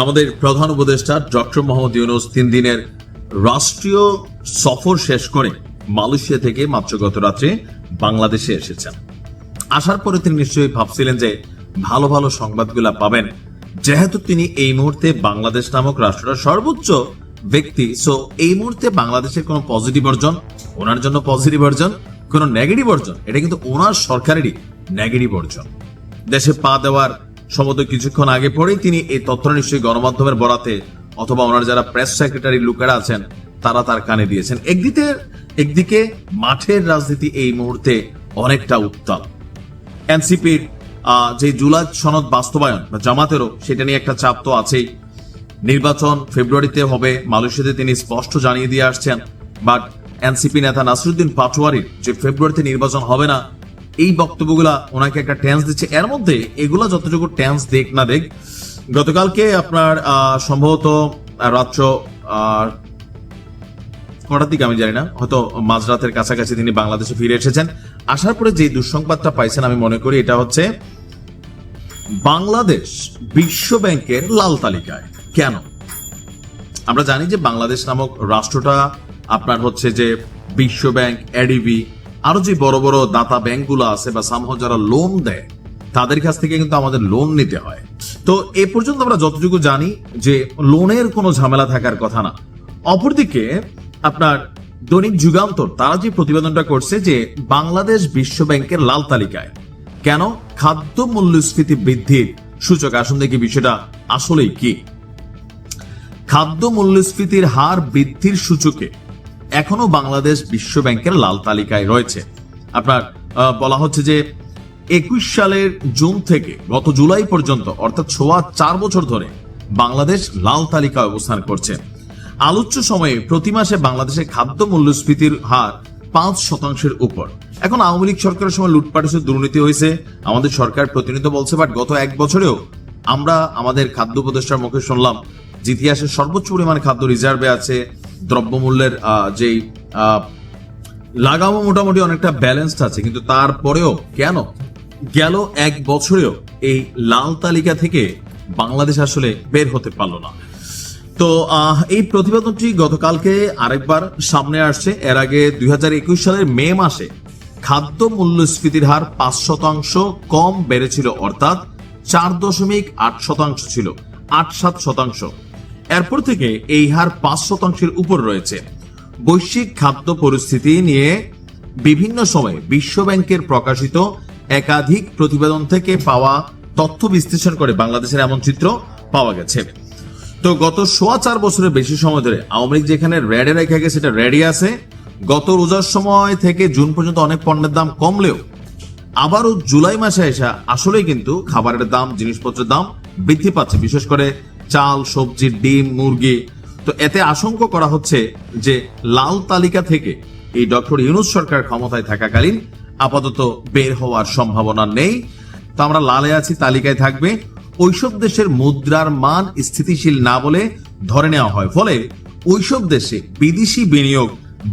আমাদের প্রধান উপদেষ্টা ডক্টর মোহাম্মদ ইউনূস 3 দিনের রাষ্ট্রীয় সফর শেষ করে মালয়েশিয়া থেকে মাত্র গত রাত্রে বাংলাদেশে এসেছেন। আসার পরে তিনি নিশ্চয়ই ভাবছিলেন যে ভালো ভালো সংবাদগুলা পাবেন, যেহেতু তিনি এই মুহূর্তে বাংলাদেশ নামক রাষ্ট্রটার সর্বোচ্চ ব্যক্তি। সো এই মুহূর্তে বাংলাদেশের কোনো পজিটিভ অর্জন, ওনার জন্য পজিটিভ অর্জন, কোনো নেগেটিভ অর্জন, এটা কিন্তু ওনার সরকারেরই নেগেটিভ অর্জন। দেশে পা দেওয়ার সম্ভবত কিছুক্ষণ আগে পরেই তিনি এই তথ্য নিশ্চয়ই গণমাধ্যমের বরাতে অথবা ওনার যারা প্রেস সেক্রেটারি লোকেরা আছেন তারা তার কানে দিয়েছেন। একদিকে মাঠের রাজনীতি এই মুহূর্তে অনেকটা উত্তাল। এনসিপির যে জুলাই সনদ বাস্তবায়ন বা জামাতেরও সেটা নিয়ে একটা চাপ তো আছেই। নির্বাচন ফেব্রুয়ারিতে হবে মালয়েশিয়াতে তিনি স্পষ্ট জানিয়ে দিয়ে আসছেন। বাট এনসিপি নেতা নাসিরুদ্দিন পাটোয়ারির যে ফেব্রুয়ারিতে নির্বাচন হবে না, এই বক্তব্যগুলা ওনাকে একটা টেন্স দিচ্ছে। এর মধ্যে এগুলা যতটুকু টেন্স দেখ না দেখ, গতকালকে আপনার সম্ভবত রাত্র কটার দিকে আমি জানি না, হয়তো মাঝরাতের কাছাকাছি তিনি বাংলাদেশে ফিরে এসেছেন। আসার পরে যে দুঃসংবাদটা পাইছেন আমি মনে করি এটা হচ্ছে বাংলাদেশ বিশ্ব ব্যাংকের লাল তালিকায়। কেন? আমরা জানি যে বাংলাদেশ নামক রাষ্ট্রটা আপনার হচ্ছে যে বিশ্ব ব্যাংক, এডিবি, আরো যে বড় বড় দাতা ব্যাংকগুলো আছে বা সামহ যারা লোন দেয় তাদের কাছ থেকে কিন্তু আমাদের লোন নিতে হয়। তো এ পর্যন্ত আমরা যতটুকু জানি যে লোনের কোনো ঝামেলা থাকার কথা না। অপরদিকে আপনার দৈনিক যুগান্তর তারা যে প্রতিবেদনটা করছে যে বাংলাদেশ বিশ্ব ব্যাংকের লাল তালিকায় কেন? খাদ্য মূল্যস্ফীতি বৃদ্ধির সূচক। আসুন দেখি বিষয়টা আসলেই কি। খাদ্য মূল্যস্ফীতির হার বৃদ্ধির সূচকে এখনো বাংলাদেশ বিশ্ব ব্যাংকের লাল তালিকায় রয়েছে। আপনার বলা হচ্ছে যে 21 সালের জুন থেকে গত জুলাই পর্যন্ত, অর্থাৎ 4 বছর ধরে বাংলাদেশ লাল তালিকায় অবস্থান করছে। আলোচ্য সময়ে প্রতি মাসে বাংলাদেশের খাদ্য মূল্যস্ফীতির হার 5% উপর। এখন আওয়ামী লীগ সরকারের সময় লুটপাট হয়েছে, দুর্নীতি হয়েছে, আমাদের সরকার প্রতিনিয়ত বলছে। বাট গত 1 বছরেও আমরা আমাদের খাদ্য উপদেষ্টার মুখে শুনলাম যে ইতিহাসের সর্বোচ্চ পরিমাণ খাদ্য রিজার্ভে আছে। দ্রব্যমূল্যের যেই লাগামও মোটামুটি অনেকটা ব্যালেন্সড আছে, কিন্তু তারপরেও কেন গেল 1 বছরেও এই লাল তালিকা থেকে বাংলাদেশ আসলে বের হতে পারলো না। তো এই প্রতিবেদনটি গতকালকে আরেকবার সামনে আসছে। এর আগে 2021 সালের মে মাসে খাদ্য মূল্যস্ফীতির হার 5% কম বেড়েছিল, অর্থাৎ 4.8% ছিল, 8-7%। এরপর থেকে এই হার 5%-এর উপর রয়েছে। বৈশ্বিক খাদ্য পরিস্থিতি নিয়ে বিভিন্ন সময়ে বিশ্ব ব্যাংকের প্রকাশিত একাধিক প্রতিবেদন থেকে পাওয়া তথ্য বিশ্লেষণ করে বাংলাদেশের এমন চিত্র পাওয়া গেছে। তো গত 4.25 বছরের বেশি সময় ধরে আওয়ামী লীগ যেখানে রেডে রেখে গেছে সেটা রেডি আছে। গত রোজার সময় থেকে জুন পর্যন্ত অনেক পণ্যের দাম কমলেও আবারও জুলাই মাসে এসে আসলেই কিন্তু খাবারের দাম, জিনিসপত্রের দাম বৃদ্ধি পাচ্ছে, বিশেষ করে চাল, সবজি, ডিম, মুরগি। তো এতে আশঙ্কা করা হচ্ছে যে লাল তালিকা থেকে এই ডক্টর ইউনূস সরকার ক্ষমতায় থাকাকালীন আপাতত বের হওয়ার সম্ভাবনা নেই। তো আমরা লালে আছি, তালিকায় থাকবে। ওইসব দেশের মুদ্রার মান স্থিতিশীল না বলে ধরে নেওয়া হয়, ফলে ওইসব দেশে বিদেশি বিনিয়োগ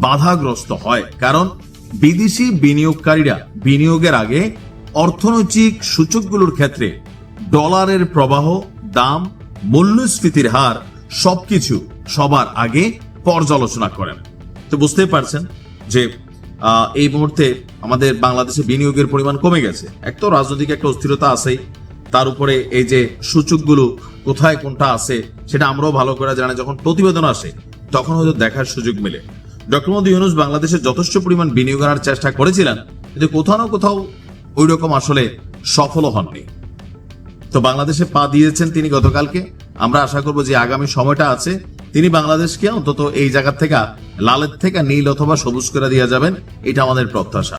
বাধাগ্রস্ত হয়। কারণ বিদেশি বিনিয়োগকারীরা বিনিয়োগের আগে অর্থনৈতিক সূচকগুলোর ক্ষেত্রে ডলারের প্রবাহ, দাম, মূল্যস্ফীতির হার সবকিছু সবার আগে পর্যালোচনা করেন। তো বুঝতেই পারছেন যে এই মুহূর্তে আমাদের বাংলাদেশে বিনিয়োগের পরিমাণ কমে গেছে। এক তো রাজনৈতিক একটা অস্থিরতা আছেই, তার উপরে এই যে সূচকগুলো কোথায় কোনটা আছে সেটা আমরাও ভালো করে জানি। যখন প্রতিবেদন আসে তখন হয়তো দেখার সুযোগ মেলে। ডক্টর মোহাম্মদ ইউনূস বাংলাদেশে যথেষ্ট পরিমাণ বিনিয়োগ করার চেষ্টা করেছিলেন, কিন্তু কোথাও না কোথাও ওই রকম আসলে সফল হননি। তো বাংলাদেশে পা দিয়েছেন তিনি গতকালকে। আমরা আশা করবো যে আগামী সময়টা আছে তিনি বাংলাদেশকে অন্তত এই জায়গা থেকে লালের থেকে নীল অথবা সবুজ করে দিয়ে যাবেন, এটা আমাদের প্রত্যাশা।